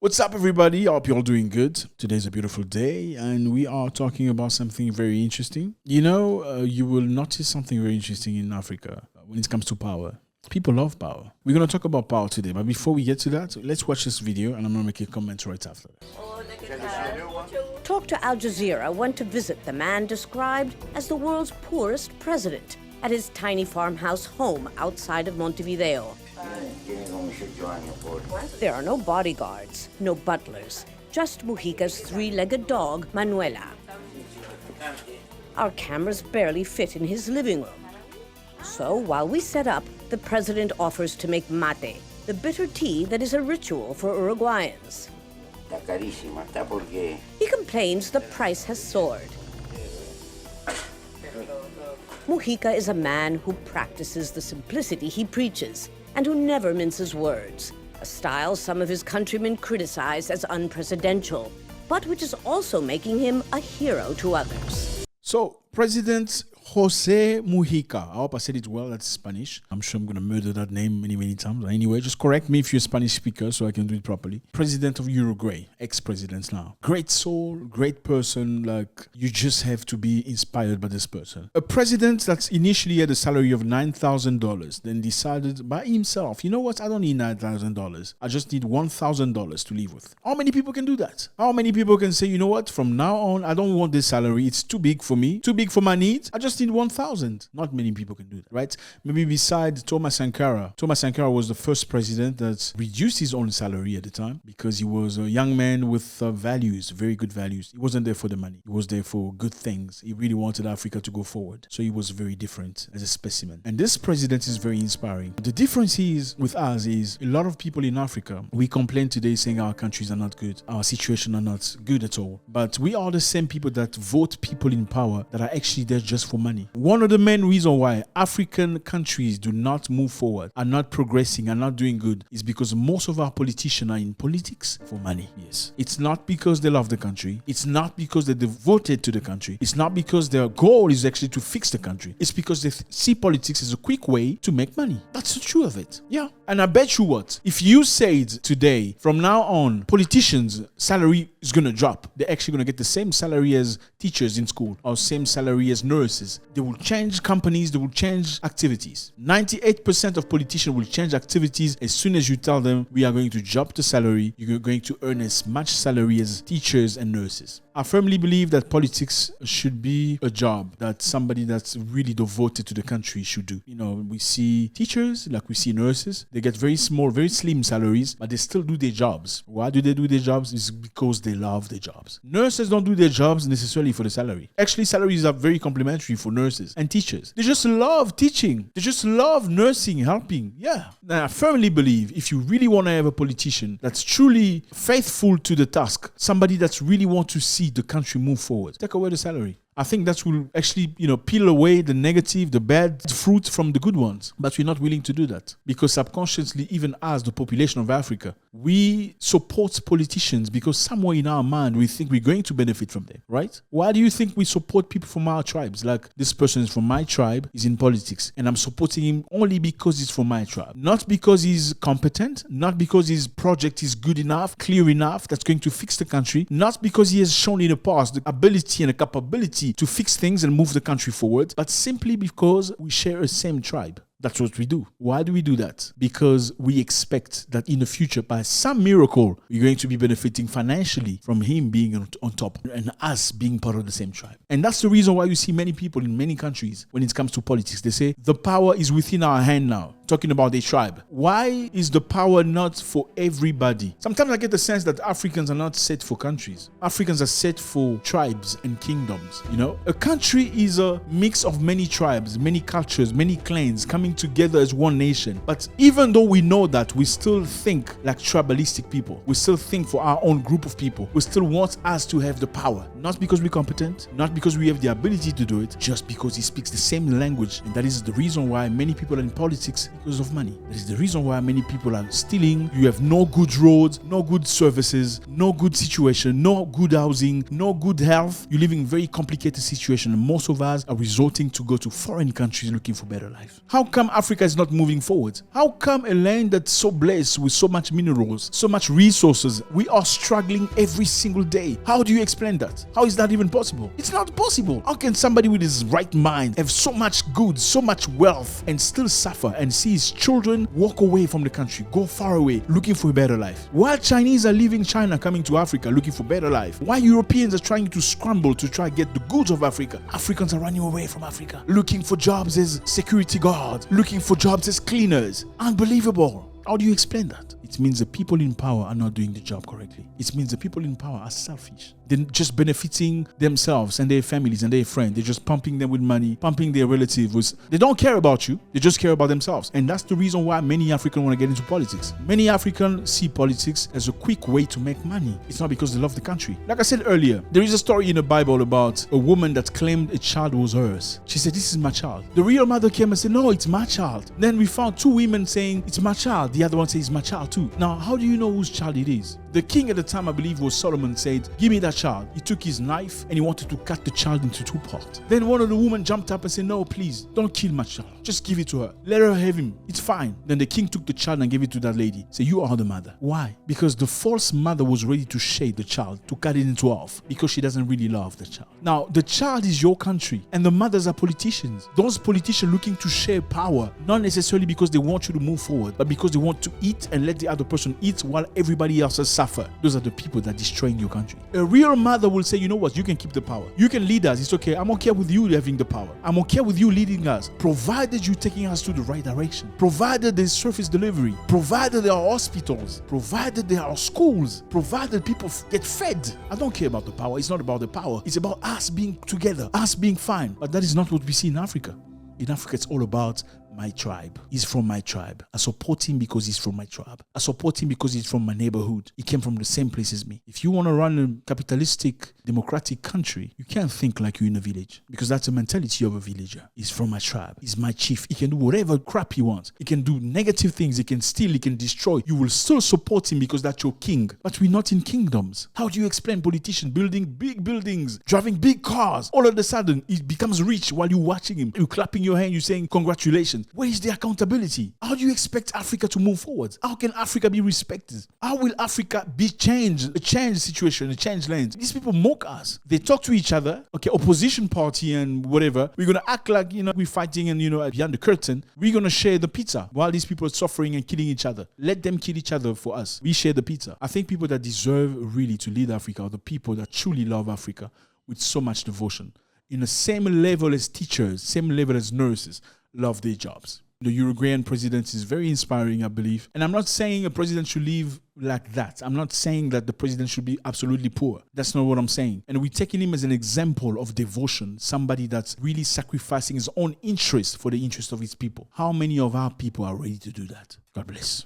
What's up, everybody? I hope you're all doing good. Today's a beautiful day, and we are talking about something very interesting. You will notice something very interesting in Africa when it comes to power. People love power. We're going to talk about power today, but before we get to that, let's watch this video, and I'm going to make a comment right after. Talk to Al Jazeera went to visit the man described as the world's poorest president at his tiny farmhouse home outside of Montevideo. There are no bodyguards, no butlers, just Mujica's three-legged dog, Manuela. Our cameras barely fit in his living room. So while we set up, the president offers to make mate, the bitter tea that is a ritual for Uruguayans. He complains the price has soared. Mujica is a man who practices the simplicity he preaches and who never minces words, a style some of his countrymen criticize as unpresidential, but which is also making him a hero to others. So, President Jose Mujica. I hope I said it well. That's Spanish. I'm sure I'm going to murder that name many times. Anyway, just correct me if you're a Spanish speaker so I can do it properly. President of Uruguay. Ex-president now. Great soul, great person. Like, you just have to be inspired by this person. A president that initially had a salary of $9,000, then decided by himself, you know what? I don't need $9,000. I just need $1,000 to live with. How many people can do that? How many people can say, you know what? From now on, I don't want this salary. It's too big for me. Too big for my needs. I just need 1,000. Not many people can do that, right? Maybe besides Thomas Sankara. Thomas Sankara was the first president that reduced his own salary at the time because he was a young man with values, very good values. He wasn't there for the money. He was there for good things. He really wanted Africa to go forward. So he was very different as a specimen. And this president is very inspiring. The difference is with us is a lot of people in Africa, we complain today saying our countries are not good. Our situation are not good at all. But we are the same people that vote people in power that are actually there just for money. One of the main reasons why African countries do not move forward, are not progressing, are not doing good, is because most of our politicians are in politics for money. Yes. It's not because they love the country. It's not because they devoted to the country. It's not because their goal is actually to fix the country. It's because they see politics as a quick way to make money. That's the truth of it. Yeah. And I bet you what, if you said today, from now on, politicians' salary is going to drop. They're actually going to get the same salary as teachers in school or same salary as nurses. They will change companies, they will change activities. 98% of politicians will change activities as soon as you tell them we are going to drop the salary, you're going to earn as much salary as teachers and nurses. I firmly believe that politics should be a job that somebody that's really devoted to the country should do. You know, we see teachers, like we see nurses, they get very small, very slim salaries, but they still do their jobs. Why do they do their jobs? It's because they love their jobs. Nurses don't do their jobs necessarily for the salary. Actually, salaries are very complimentary for nurses and teachers. They just love teaching. They just love nursing, helping. Yeah. And I firmly believe if you really want to have a politician that's truly faithful to the task, somebody that's really want to see the country move forward, take away the salary. I think that will actually, peel away the negative, the bad fruit from the good ones. But we're not willing to do that because subconsciously, even as the population of Africa, we support politicians because somewhere in our mind, we think we're going to benefit from them, right? Why do you think we support people from our tribes? Like, this person is from my tribe, he's in politics, and I'm supporting him only because he's from my tribe. Not because he's competent, not because his project is good enough, clear enough, that's going to fix the country, not because he has shown in the past the ability and the capability to fix things and move the country forward, but simply because we share a same tribe. That's what we do. Why do we do that? Because we expect that in the future, by some miracle, we're going to be benefiting financially from him being on top and us being part of the same tribe. And that's the reason why you see many people in many countries, when it comes to politics, they say the power is within our hand now, talking about their tribe. Why is the power not for everybody? Sometimes I get the sense that Africans are not set for countries. Africans are set for tribes and kingdoms. A country is a mix of many tribes, many cultures, many clans coming together as one nation. But even though we know that, we still think like tribalistic people. We still think for our own group of people. We still want us to have the power. Not because we're competent, not because we have the ability to do it, just because he speaks the same language. And that is the reason why many people are in politics, Because of money. That is the reason why many people are stealing. You have no good roads, no good services, no good situation, no good housing, no good health. You live in a very complicated situation, and most of us are resorting to go to foreign countries looking for better life. How come Africa is not moving forward? How come a land that's so blessed with so much minerals, so much resources, we are struggling every single day? How do you explain that? How is that even possible? It's not possible. How can somebody with his right mind have so much goods, so much wealth, and still suffer and see his children walk away from the country, go far away, looking for a better life? While Chinese are leaving China, coming to Africa, looking for better life. While Europeans are trying to scramble to try to get the goods of Africa, Africans are running away from Africa, looking for jobs as security guards, looking for jobs as cleaners. Unbelievable. How do you explain that? It means the people in power are not doing the job correctly. It means the people in power are selfish. They're just benefiting themselves and their families and their friends. They're just pumping them with money, pumping their relatives. They don't care about you. They just care about themselves. And that's the reason why many Africans want to get into politics. Many Africans see politics as a quick way to make money. It's not because they love the country. Like I said earlier, there is a story in the Bible about a woman that claimed a child was hers. She said, "This is my child." The real mother came and said, "No, it's my child." Then we found two women saying, "It's my child." The other one says, "It's my child too." Now, how do you know whose child it is? The king at the time, I believe, was Solomon, said, "Give me that child." He took his knife and he wanted to cut the child into two parts. Then one of the women jumped up and said, "No, please, don't kill my child. Just give it to her. Let her have him. It's fine." Then the king took the child and gave it to that lady. Say, "You are the mother." Why? Because the false mother was ready to shade the child, to cut it into half, because she doesn't really love the child. Now, the child is your country and the mothers are politicians. Those politicians looking to share power, not necessarily because they want you to move forward, but because they want to eat and let the other person eat while everybody else suffer. Those are the people that are destroying your country. A real mother will say, "You know what? You can keep the power. You can lead us. It's okay. I'm okay with you having the power. I'm okay with you leading us, provided you're taking us to the right direction. Provided there's service delivery. Provided there are hospitals. Provided there are schools. Provided people get fed. I don't care about the power. It's not about the power. It's about us being together, us being fine." But that is not what we see in Africa. In Africa, it's all about my tribe. He's from my tribe. I support him because he's from my tribe. I support him because he's from my neighborhood. He came from the same place as me. If you want to run a capitalistic, democratic country, you can't think like you're in a village, because that's the mentality of a villager. He's from my tribe. He's my chief. He can do whatever crap he wants. He can do negative things. He can steal. He can destroy. You will still support him because that's your king. But we're not in kingdoms. How do you explain politicians building big buildings, driving big cars? All of a sudden, he becomes rich while you're watching him. You're clapping your hand. You're saying, "Congratulations." Where is the accountability? How do you expect Africa to move forward? How can Africa be respected? How will Africa be changed? A changed situation, a changed land. These people mock us. They talk to each other. Okay, opposition party and whatever. We're going to act like, we're fighting and, behind the curtain. We're going to share the pizza while these people are suffering and killing each other. Let them kill each other for us. We share the pizza. I think people that deserve really to lead Africa are the people that truly love Africa with so much devotion. In the same level as teachers, same level as nurses, love their jobs. The Uruguayan president is very inspiring, I believe. And I'm not saying a president should live like that. I'm not saying that the president should be absolutely poor. That's not what I'm saying. And we're taking him as an example of devotion, somebody that's really sacrificing his own interest for the interest of his people. How many of our people are ready to do that? God bless.